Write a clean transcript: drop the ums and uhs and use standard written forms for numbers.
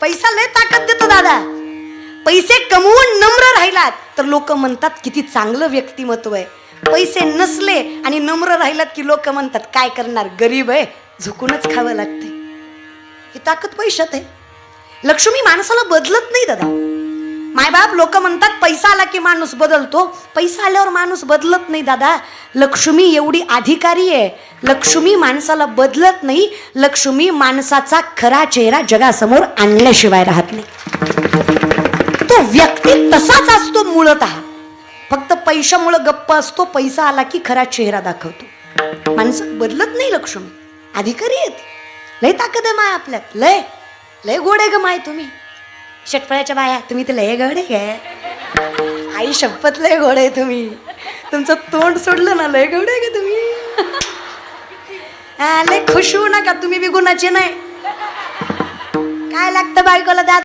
पैसा लय ताकद देतो दादा. पैसे कमवून नम्र राहिलात तर लोक म्हणतात किती चांगलं व्यक्तिमत्व आहे. पैसे नसले आणि नम्र राहिलात की लोक म्हणतात काय करणार, गरीब आहे, झुकूनच खावं लागते. ही ताकद पैशात आहे. लक्ष्मी माणसाला बदलत नाही दादा. मायबाप लोक म्हणतात पैसा आला की माणूस बदलतो. पैसा आल्यावर माणूस बदलत नाही दादा. लक्ष्मी एवढी अधिकारी आहे. लक्ष्मी माणसाला बदलत नाही. लक्ष्मी माणसाचा खरा चेहरा जगासमोर आणल्याशिवाय राहत नाही. तो व्यक्ती तसाच असतो मूळतः, फक्त पैशामुळे गप्प असतो. पैसा आला की खरा चेहरा दाखवतो. माणसं बदलत नाही. लक्ष्मी अधिकारी आहेत. लय ताकद आहे माय आपल्यात. लय लय गोड आहे ग माय. तुम्ही षटफळाच्या बाया, तुम्ही तर लय गोड आहे काय. आई शपथ लय गोड आहे तुम्ही. तुमचं तोंड सोडलं ना लय गोड आहे का तुम्ही. लय खुश होऊ नका तुम्ही बी गुणाचे नाही. काय लागतं बायकोला द्या.